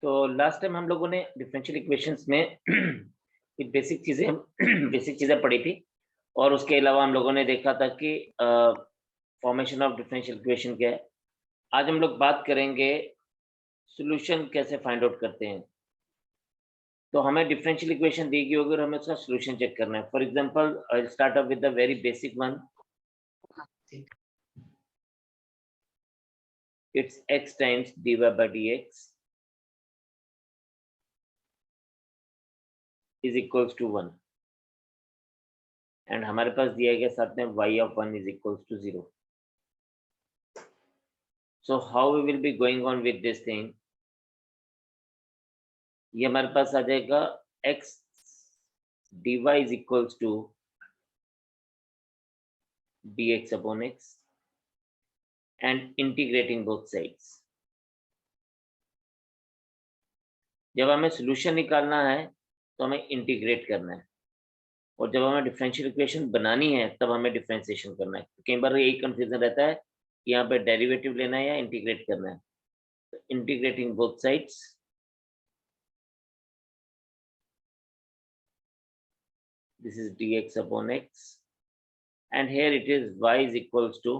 तो last time हम लोगों ने डिफरेंशियल इक्वेशंस में कुछ बेसिक चीजें पढ़ी थी और उसके अलावा हम लोगों ने देखा था कि फॉर्मेशन ऑफ डिफरेंशियल इक्वेशन क्या है। आज हम लोग बात करेंगे सॉल्यूशन कैसे फाइंड आउट करते हैं। तो हमें डिफरेंशियल इक्वेशन दी गई होगी और हमें उसका सॉल्यूशन चेक करना है। For example I start up with the very basic one. It's x times dy by dx is equals to 1 and हमारे पास दिया गया साथ में y of 1 is equals to 0. So how we will be going on with this thing? ये हमारे पास आ जाएगा x dy is equals to dx upon x and integrating both sides. जब हमें सॉल्यूशन निकालना है तो हमें इंटीग्रेट करना है और जब हमें डिफरेंशियल इक्वेशन बनानी है तब हमें डिफरेंशिएशन करना है। कई बार यही कंफ्यूजन रहता है कि यहाँ पे डेरिवेटिव लेना है या इंटीग्रेट करना है। तो integrating both sides, this is dx upon x and here it is y is equals to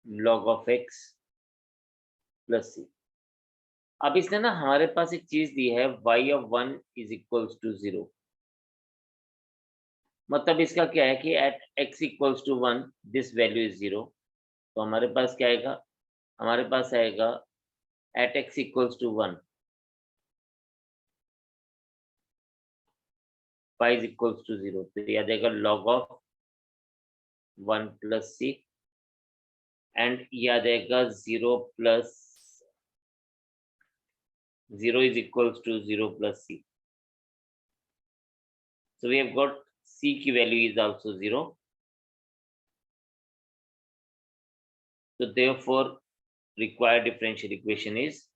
log of x plus c. अब इसने ना हमारे पास एक चीज दी है y of 1 is equals to 0। मतलब इसका क्या है कि at x equals to 1 this value is 0। तो हमारे पास क्या आएगा, हमारे पास आएगा at x equals to 1 y is equals to 0। तो ये आ जाएगा log of 1 plus c and ये आ जाएगा 0 plus 0 is equals to 0 plus c. So we have got c की value is also 0. So therefore required differential equation is,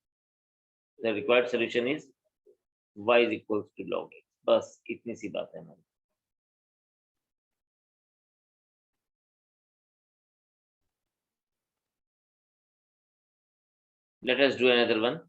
the required solution is y is equals to log x. बस इतनी सी बात है हमारी। Let us do another one.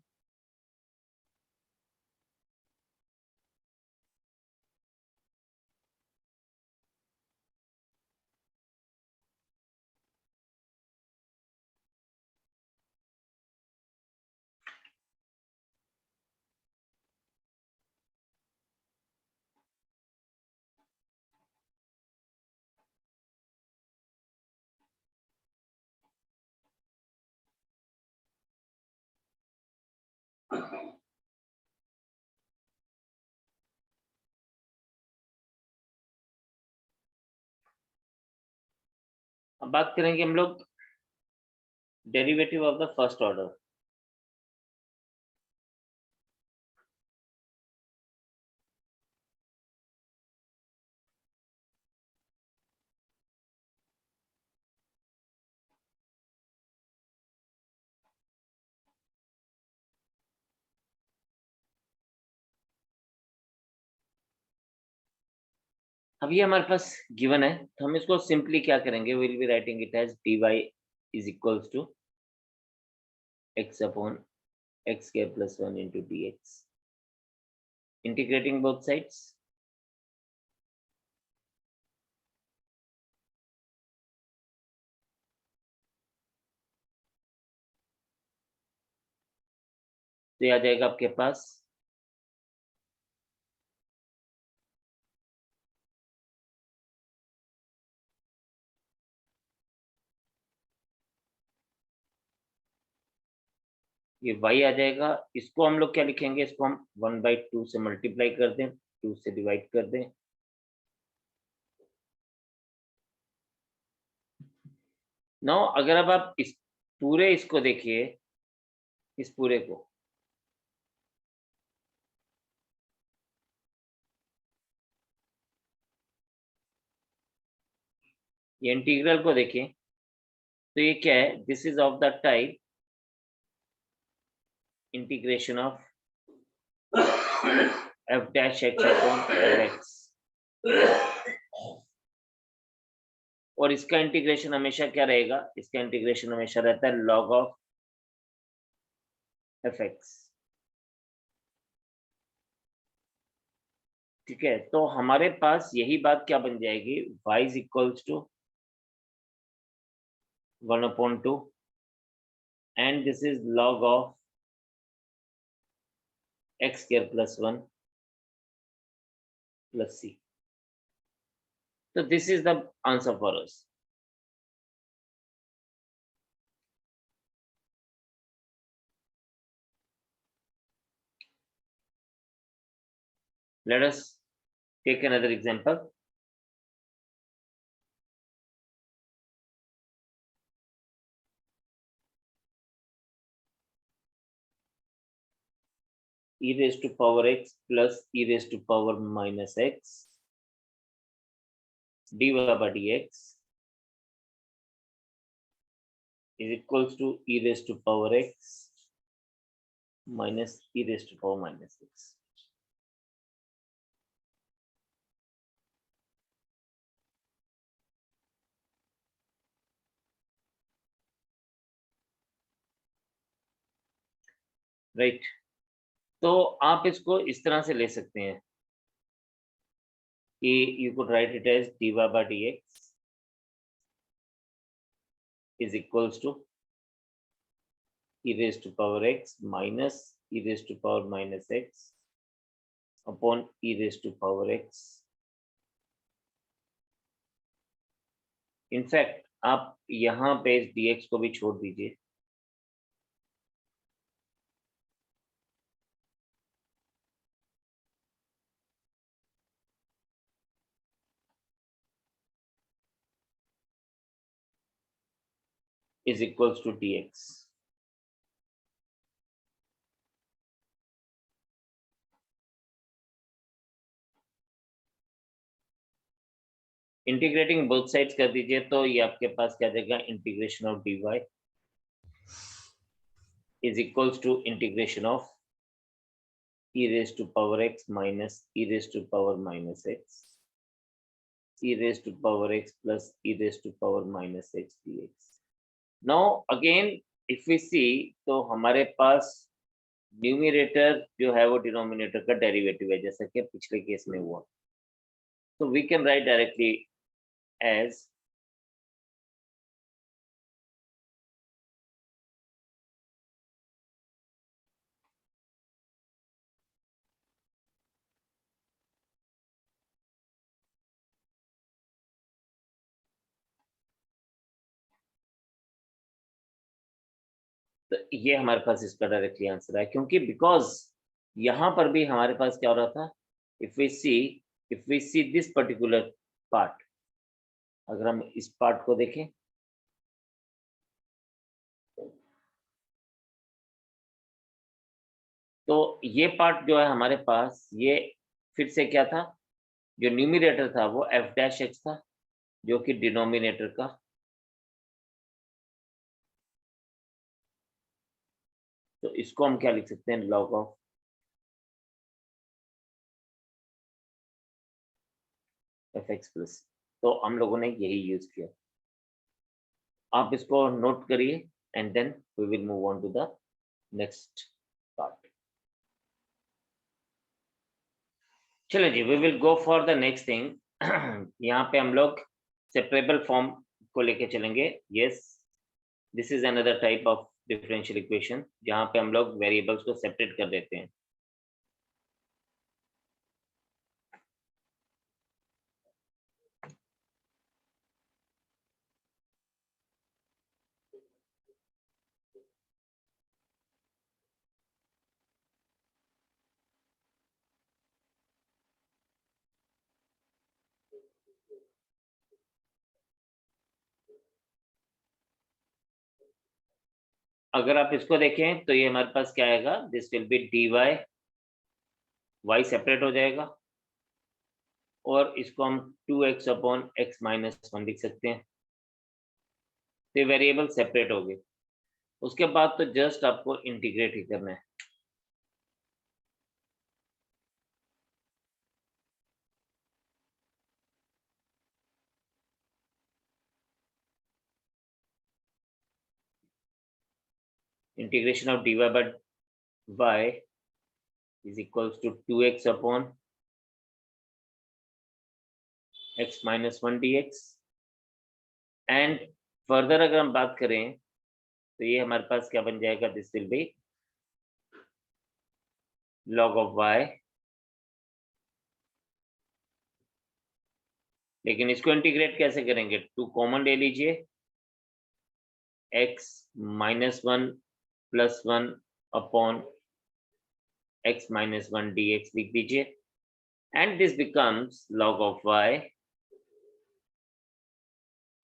अब बात करेंगे हम लोग derivative of the first order. अब ये हमारे पास गिवन है तो हम इसको सिंपली क्या करेंगे, will be writing it as dy is equals to x upon x square plus 1 into dx, integrating both sides। तो ये आ जाएगा आपके पास ये y आ जाएगा। इसको हम लोग क्या लिखेंगे, इसको हम 1/2 से मल्टीप्लाई कर दें, 2 से डिवाइड कर दें। नाउ अगर अब आप इस पूरे इसको देखिए, इस पूरे को, ये इंटीग्रल को देखें तो ये क्या है, this is of the type integration of f dash x upon x, और इसका इंटीग्रेशन हमेशा क्या रहेगा, इसका इंटीग्रेशन हमेशा रहता है log of एफ एक्स। ठीक है, तो हमारे पास यही बात क्या बन जाएगी, y is equals to 1/2 and this is log of x square plus 1 plus c। So this is the answer for us. Let us take another example. E raised to power x plus e raised to power minus x dy by dx is equals to e raised to power x minus e raised to power minus x. Right, तो आप इसको इस तरह से ले सकते हैं कि you could write it as dy by dx is equals to e raised to power x minus e raised to power minus x upon e raised to power x. In fact आप यहाँ पे इस dx को भी छोड़ दीजिए, is equals to dx. Integrating both sides कर दीजिए तो ये आपके पास क्या जाएगा, integration of dy is equals to integration of e raised to power x minus e raised to power minus x e raised to power x plus e raised to power minus x dx. Now again if we see तो हमारे पास numerator जो है वो denominator का derivative है, जैसा कि पिछले केस में हुआ। तो we can write directly as तो ये हमारे पास इसका डायरेक्टली आंसर है, क्योंकि बिकॉज यहाँ पर भी हमारे पास क्या हो रहा था, if we see this particular part, अगर हम इस पार्ट को देखें तो ये पार्ट जो है हमारे पास, ये फिर से क्या था, जो न्यूमरेटर था वो एफ डैश एक्स था, जो कि डिनोमिनेटर का तो इसको हम क्या लिख सकते हैं, log of F x plus. तो हम लोगों ने यही यूज किया, आप इसको नोट करिए and then we will move on to the next part. चलो जी, we will go for the next thing. यहाँ पे हम लोग सेपरेबल फॉर्म को लेके चलेंगे। Yes, this is another type of differential equation जहाँ पे हम लोग वेरिएबल्स को सेपरेट कर देते हैं। अगर आप इसको देखें तो ये हमारे पास क्या आएगा, this will be D Y, Y separate हो जाएगा और इसको हम 2x अपॉन एक्स माइनस 1 लिख सकते हैं। तो ये वेरिएबल सेपरेट हो गए। उसके बाद तो जस्ट आपको इंटीग्रेट ही करना है। Integration of dy by y is equals to 2x upon x minus 1 dx and further अगर हम बात करें तो ये हमारे पास क्या बन जाएगा, this will B log of y, लेकिन इसको इंटीग्रेट कैसे करेंगे, 2 कॉमन ले लीजिए, x minus 1 plus 1 upon x minus 1 dx लिख दीजिए and this becomes log of y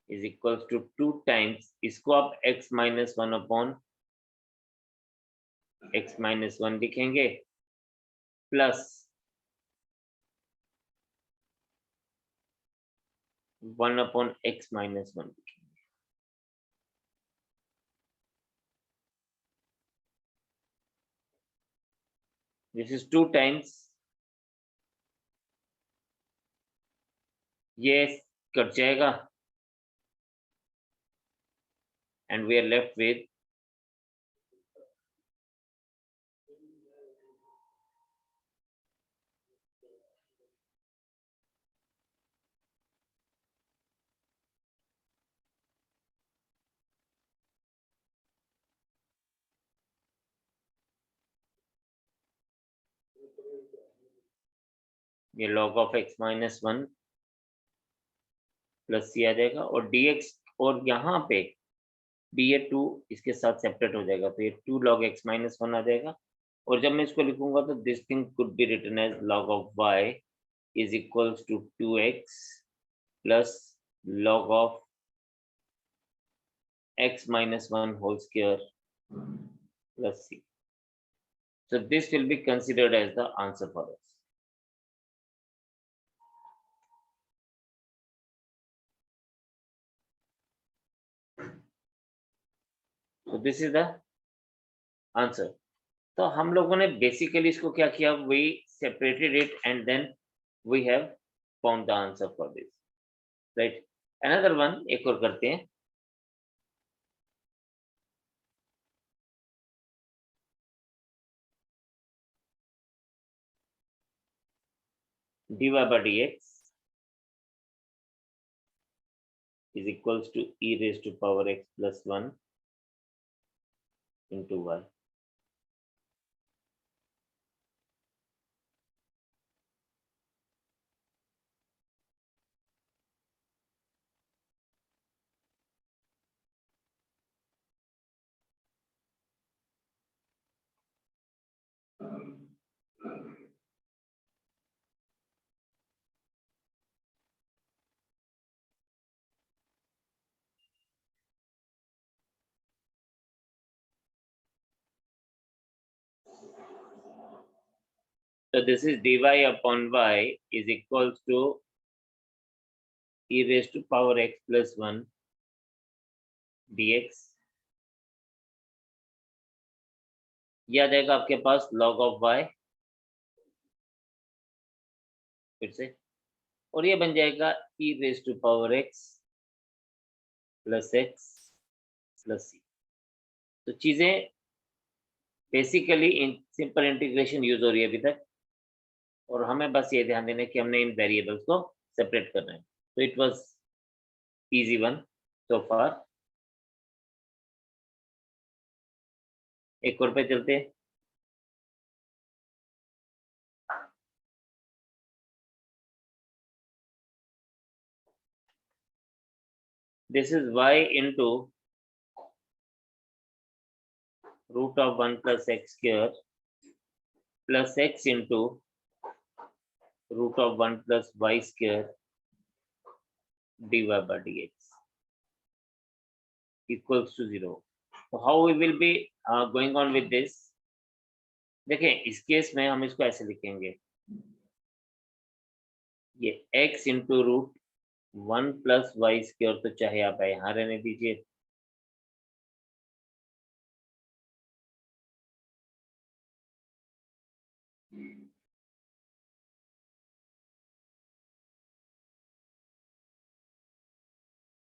is equals to 2 times, इसको आप x minus 1 upon x minus 1 लिखेंगे प्लस 1 upon x minus 1 लिखेंगे। This is 2 times, ये कट जाएगा and we are left with ये log of x minus 1 plus सी आ जाएगा और dx, और यहाँ पे ये 2 इसके साथ सेपरेट हो जाएगा तो ये 2 log x minus 1 आ जाएगा और जब मैं इसको लिखूंगा तो this thing could be written as log of y is equals to 2x plus log of x minus 1 whole square plus c. So this will be considered as the answer for us. So this is the answer. तो हम लोगों ने basically इसको क्या किया, we separated it and then we have found the answer for this, right? Another one, एक और करते हैं, dy by dx is equals to e raised to power x plus 1 into y. So this is dy upon y is equals to e raised to power x plus 1 dx, ये आ जाएगा आपके पास log of y फिर से, और ये बन जाएगा e raised to power x plus x plus c. तो चीजें basically in simple integration use हो रही है अभी तक और हमें बस ये ध्यान देना है कि हमने इन वेरिएबल्स को सेपरेट करना है। तो it was easy one so far. एक और पे चलते हैं। This is y into root of 1 plus x square plus x into root of 1 plus y square dy by dx equals to 0. So how we will be going on with this? देखें इस case में हम इसको ऐसे लिखेंगे, ये x into root 1 plus y square तो चाहे आप यहाँ रहने दीजिए,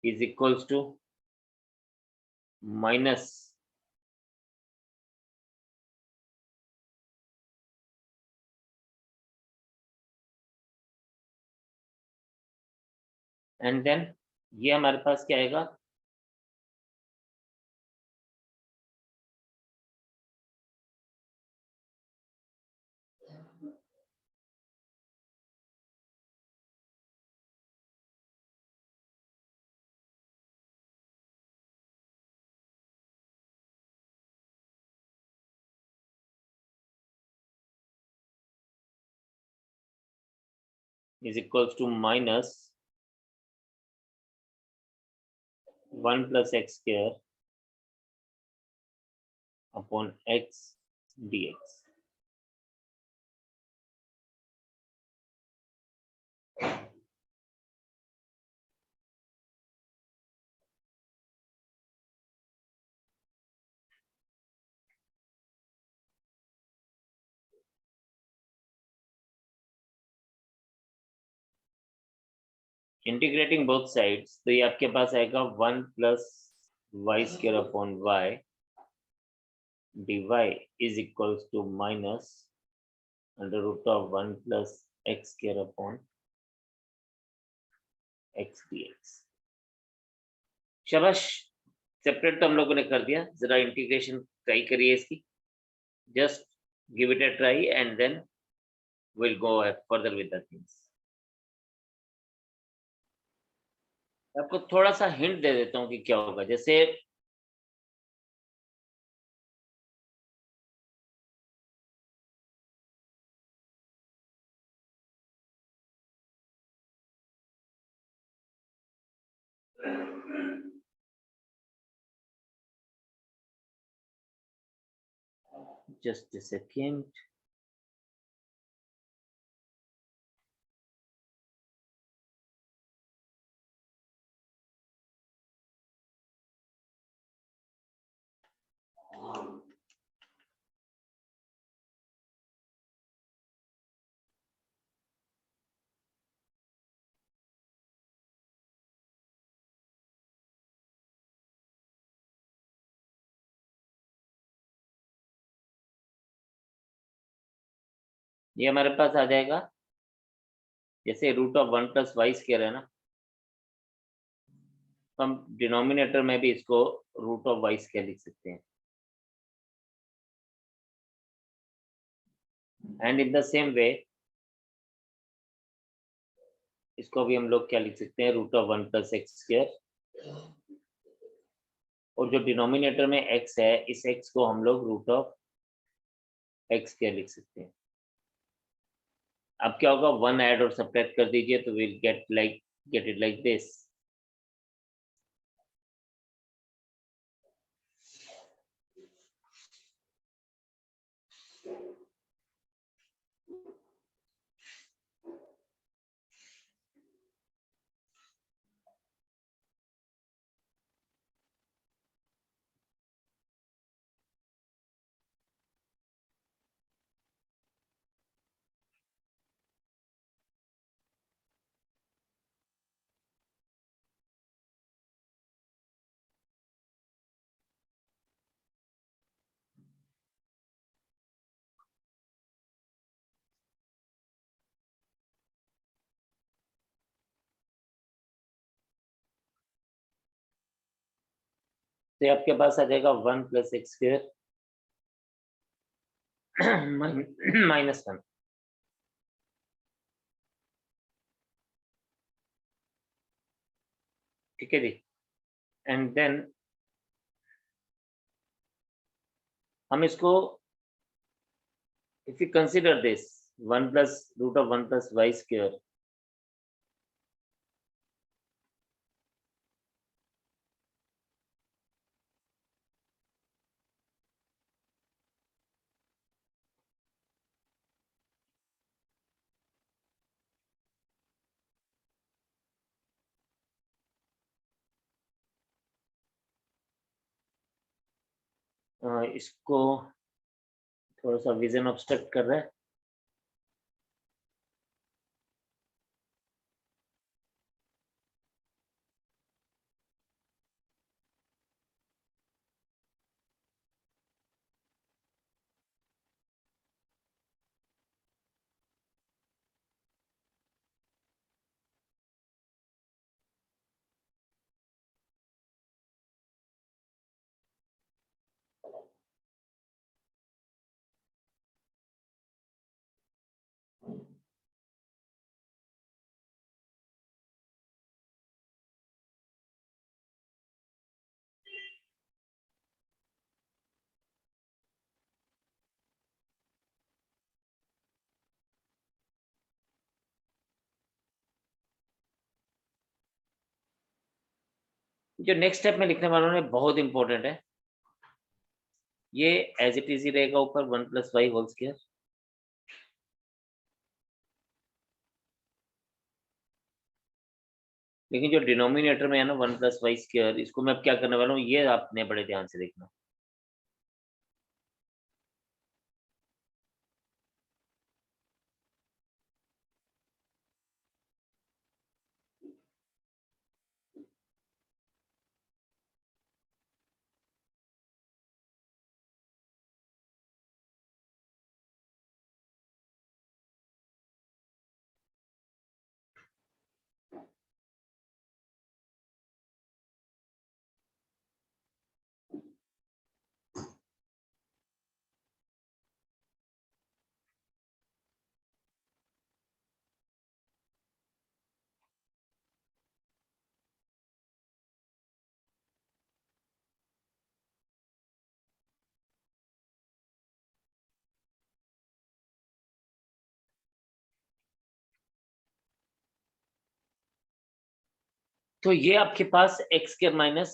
is equals to minus and then ये हमारे पास क्या आएगा, is equals to minus 1 plus x square upon x dx. Integrating both sides, तो ये आपके पास आएगा 1 plus y square upon y dy is equals to minus under root of 1 plus x square upon x dx. शाबाश, separate तो हम लोगों ने कर दिया, जरा इंटीग्रेशन ट्राई करिए इसकी, just give it a try and then we'll go further with the things. आपको थोड़ा सा हिंट दे देता हूँ कि क्या होगा, जैसे just a second. ये हमारे पास आ जाएगा, जैसे root of 1 plus y square है ना, तो हम डिनोमिनेटर में भी इसको रूट ऑफ वाई स्क्वायर लिख सकते हैं, and in the same way इसको भी हम लोग क्या लिख सकते हैं, root of 1 plus x square, और जो डिनोमिनेटर में x है, इस x को हम लोग रूट ऑफ एक्स स्क्वायर लिख सकते हैं. अब क्या होगा, 1 ऐड और सब्ट्रैक्ट कर दीजिए तो will get it like this. तो आपके पास आ जाएगा 1 प्लस एक्स स्क्वायर माइनस 1. ठीक है जी, एंड देन हम इसको, if you consider this 1 plus root of 1 plus y square, इसको थोड़ा सा विजन ऑब्स्ट्रक्ट कर रहा है, जो नेक्स्ट स्टेप में लिखने वाला हूँ बहुत इंपॉर्टेंट है, ये एज इट इज ही रहेगा ऊपर 1 + y होल स्क्वायर। लेकिन जो डिनोमिनेटर में है ना 1 + y स्क्वायर, इसको मैं अब क्या करने वाला हूँ ये आपने बड़े ध्यान से देखना। तो ये आपके पास x square minus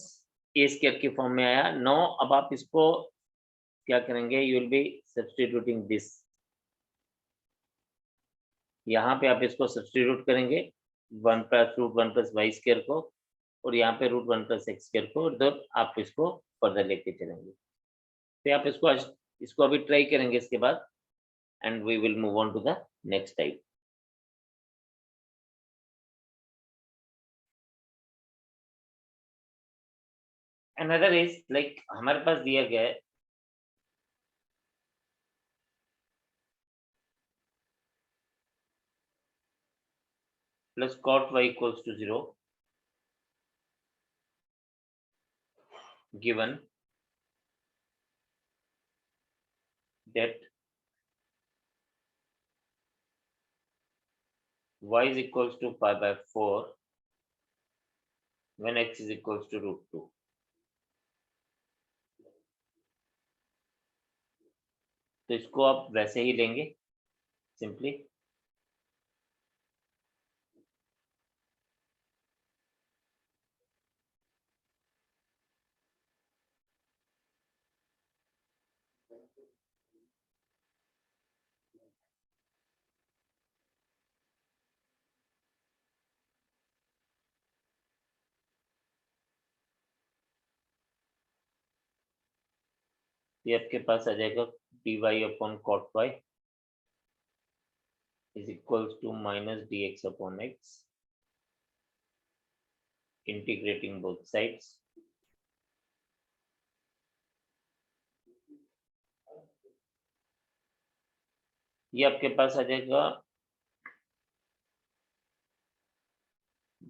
a square की फॉर्म में आया। नो अब आप इसको क्या करेंगे, you will be substituting this. यहाँ पे आप इसको सब्स्टिट्यूट करेंगे 1 + √1 + y स्क्वायर को, और यहाँ पे √1 + x स्क्वायर को, और आप इसको फर्दर लेके चलेंगे। तो आप इसको अभी ट्राई करेंगे इसके बाद, and we will move on to the next type. Another is like हमारे पास दिया गया है plus cot y equals to 0 given that y is equals to pi/4 when x is equals to √2। तो इसको आप वैसे ही लेंगे सिंपली। ये आपके पास आ जाएगा dy/cot y is equals to minus dx/x, integrating both sides। ये आपके पास आ जाएगा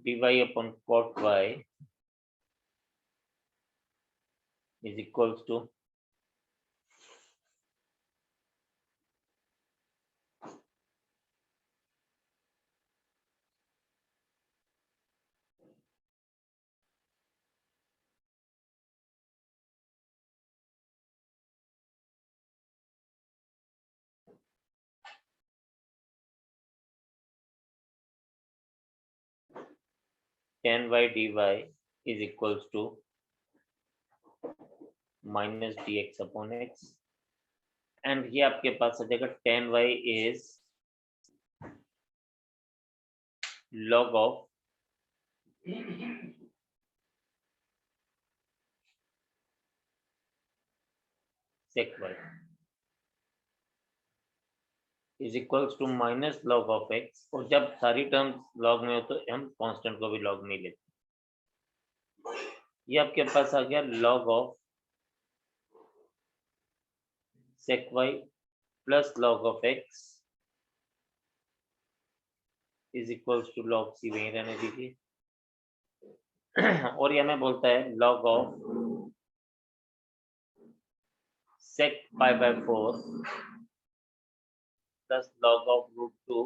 dy/cot y is equals to tan y dy is equals to minus dx/x, and ये आपके पास आ जाएगा tan y is log of sec y is equals to minus log of x, और जब सारी टर्म्स लॉग में हो तो हम कांस्टेंट को भी लॉग में लेते। ये आपके पास आ गया log of sec y plus log of x is equals to log c, वहीं रहने दीजिए। और ये हमें बोलता है log of sec pi/4 plus log of √2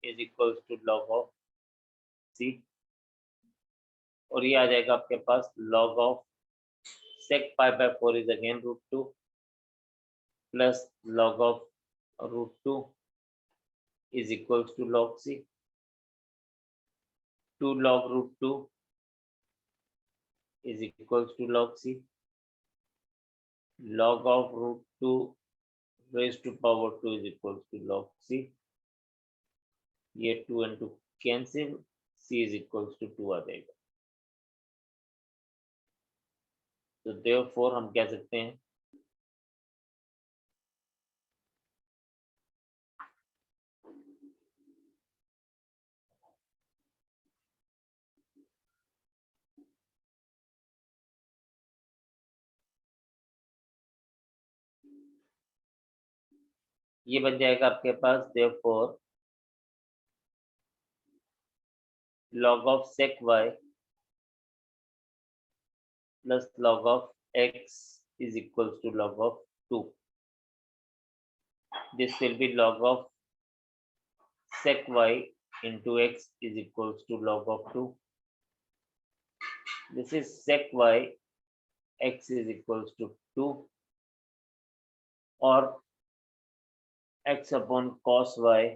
is equals to log of c, और ये आ जाएगा आपके पास log of sec pi/4 is again √2 plus log of √2 is equals to log c। 2 log root 2 is equals to log c. Log of root 2 raised to power 2 is equals to log c. ये 2 and 2 cancel, c is equals to 2 आ जाएगा. तो therefore हम कह सकते हैं ये बन जाएगा आपके पास therefore log of sec y plus log of x is equals to log of 2. This will be log of sec y into x is equals to log of 2. This is sec y, x is equals to 2, or x upon cos y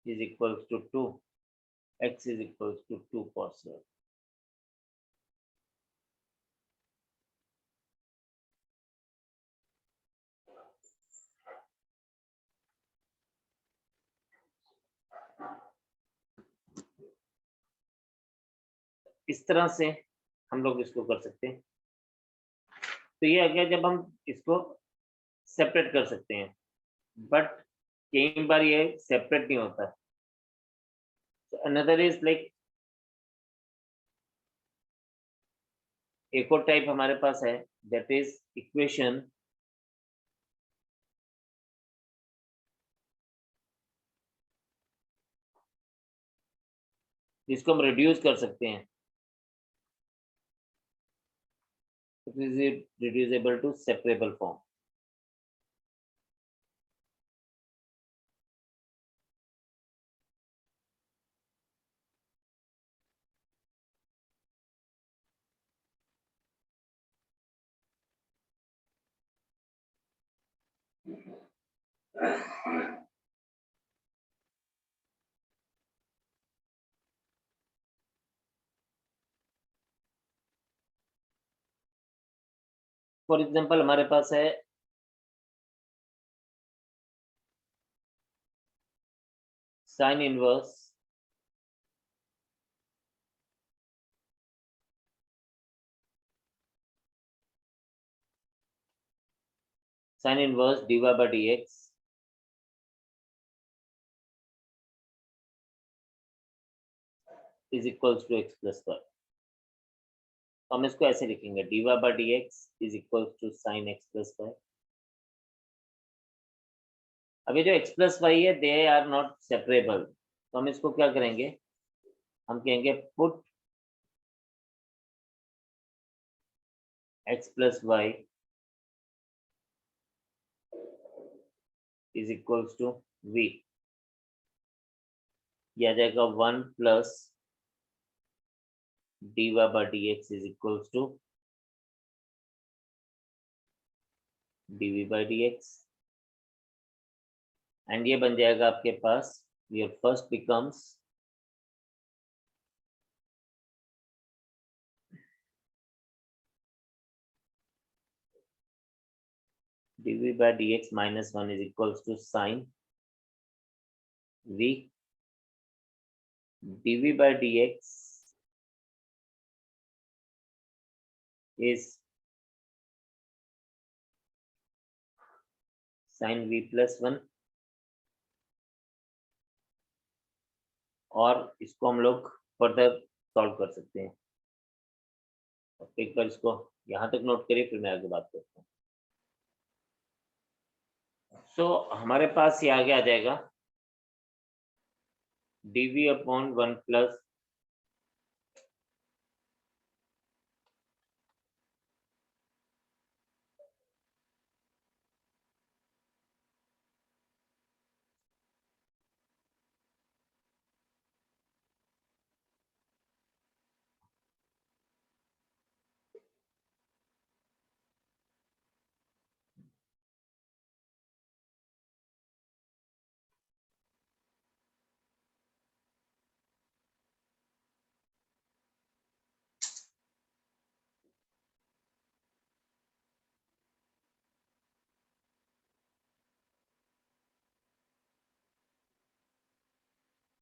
is equals to 2. X is equals to 2 cos y. इस तरह से हम लोग इसको कर सकते हैं. तो ये आ गया जब हम इसको सेपरेट कर सकते हैं, बट कई बार ये सेपरेट नहीं होता. अनदर इज लाइक एक और टाइप हमारे पास है, दैट इज इक्वेशन जिसको हम रिड्यूस कर सकते हैं. It is reducible to separable form. For example हमारे पास है sine inverse dy by dx is equals to x plus y. तो हम इसको ऐसे लिखेंगे dy by dx is equals to sin x plus y. अभी जो x plus y है they are not separable, तो हम इसको क्या करेंगे, हम कहेंगे put x plus y is equals to v. ये आ जाएगा 1 plus dy by dx is equals to dv by dx, and ये बन जाएगा आपके पास your first becomes dv by dx minus 1 is equals to sin v. dv by dx is sin v plus 1, और इसको हम लोग फर्दर सॉल्व कर सकते हैं. एक बार इसको यहाँ तक नोट करिए, फिर मैं आगे बात करता हूँ. सो हमारे पास ये आगे आ जाएगा dv अपॉन 1 प्लस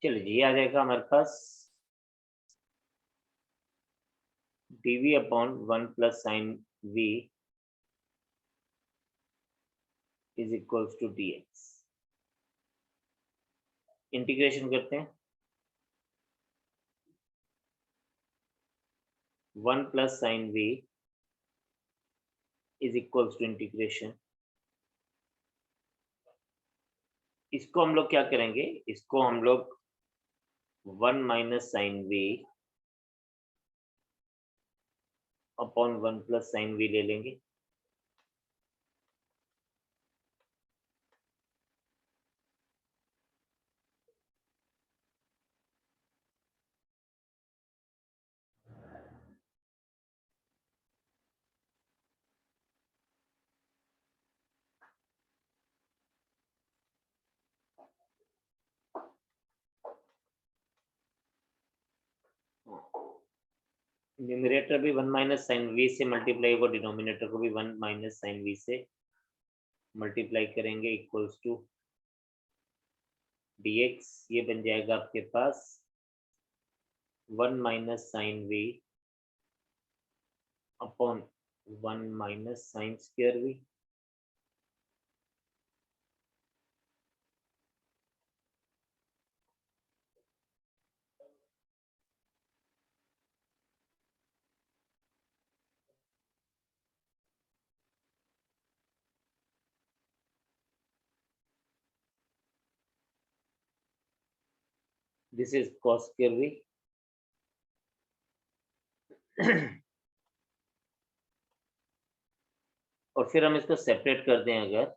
चलिए जी, ये आ जाएगा हमारे पास dv upon 1 plus sine v is equals to dx। Integration करते हैं। 1 plus sine v is equals to integration. इसको हम लोग क्या करेंगे, इसको हम लोग 1 minus sine v upon 1 plus sine v ले लेंगे। न्यूमरेटर भी 1 माइनस साइन v से मल्टीप्लाई होगा, डिनोमिनेटर को भी 1 माइनस साइन v से मल्टीप्लाई करेंगे, इक्वल्स टू dx। ये बन जाएगा आपके पास 1 minus sine v upon 1 minus sine square v। This is cos square v। और फिर हम इसको सेपरेट कर दें अगर,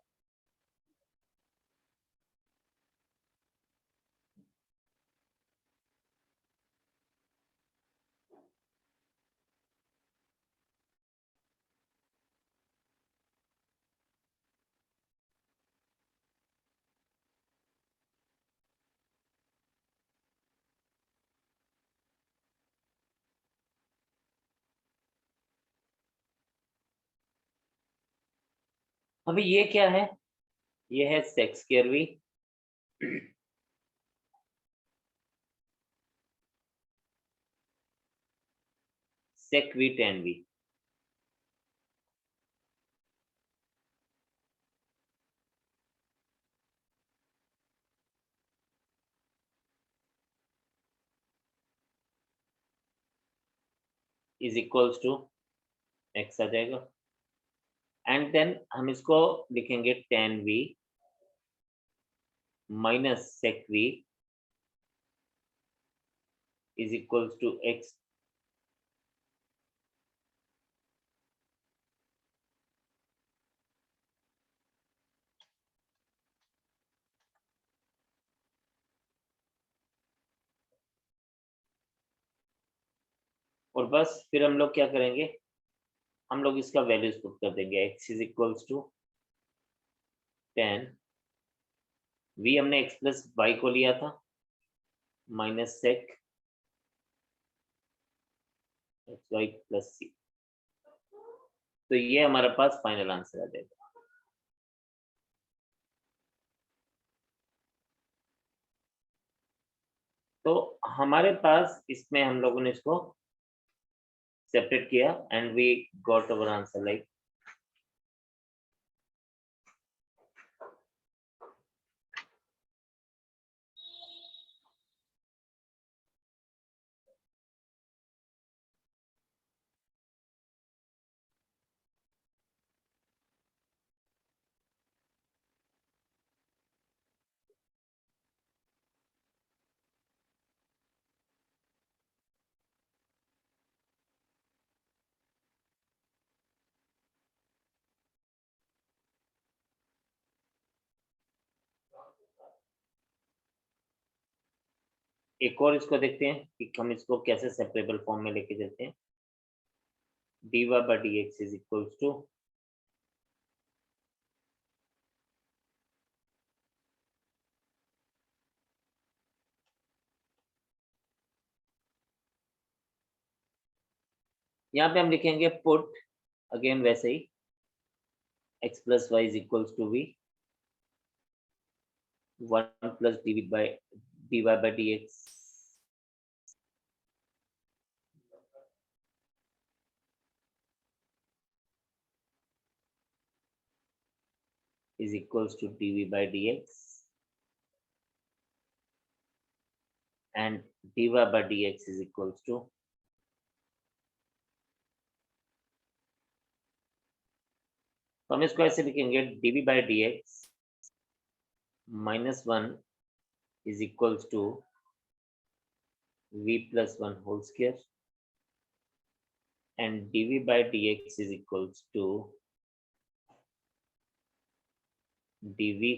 अभी ये क्या है, ये है sec square v sec v tan v। Is equals to x आ जाएगा। एंड देन हम इसको लिखेंगे tan v minus sec v is equals to x। और बस फिर हम लोग क्या करेंगे, हम लोग इसका वैल्यूज पुट कर देंगे। x is equals to tan v, हमने x प्लस वाई को लिया था, minus sec X Y plus C. तो ये हमारे पास फाइनल आंसर आ जाएगा। तो हमारे पास इसमें हम लोगों ने इसको सेपरेट किया and we got our answer like एक और इसको देखते हैं कि हम इसको कैसे सेपरेबल फॉर्म में लेके चलते हैं। dy by dx is equals to यहाँ पे हम लिखेंगे पुट अगेन वैसे ही x plus y is equals to v 1 plus dv by dy by dx is equals to dv by dx, and dy by dx is equals to तो हम इसको ऐसे लिखेंगे dv by dx -1 is equals to v plus 1 whole square, and dv by dx is equals to v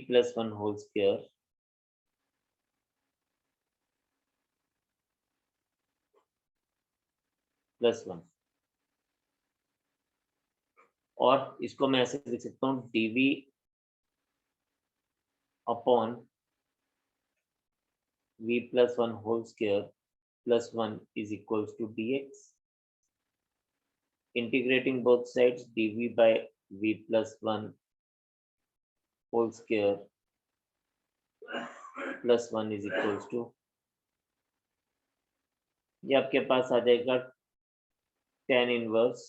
plus 1 whole square plus 1, और इसको मैं ऐसे लिख सकता हूँ dv upon v plus 1 whole square plus 1 is equals to dx. Integrating both sides, dv by v plus 1 whole square plus 1 is equals to, ये आपके पास आ जाएगा tan inverse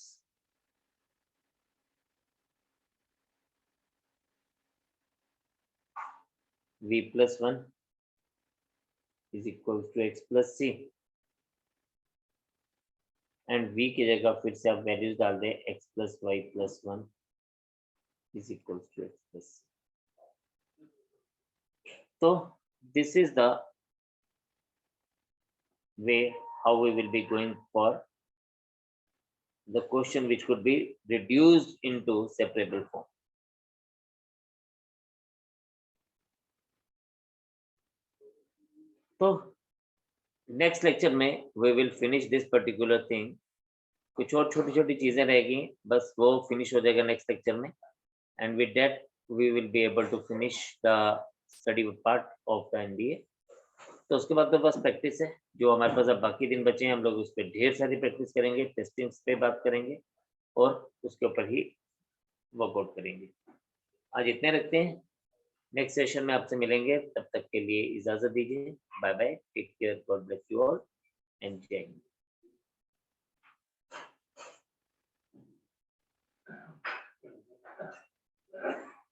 v plus 1 is equals to x plus c, and v की जगह फिर से आप values डाल दें x plus y plus 1 is equals to x plus c. So this is the way how we will be going for the question which could be reduced into separable form. तो next lecture में we will finish this particular thing. कुछ और छोटी छोटी चीजें रहेगी, बस वो फिनिश हो जाएगा नेक्स्ट लेक्चर में, and with that we will be able to finish the study part of the MBA. तो उसके बाद तो बस प्रैक्टिस है, जो हमारे पास अब बाकी दिन बचे हैं हम लोग उस पर ढेर सारी प्रैक्टिस करेंगे, टेस्टिंग्स पे बात करेंगे और उसके ऊपर ही वर्कआउट करेंगे. आज इतने रखते हैं, नेक्स्ट सेशन में आपसे मिलेंगे, तब तक के लिए इजाजत दीजिए. Bye bye, take care, God bless you all and जय हिंद.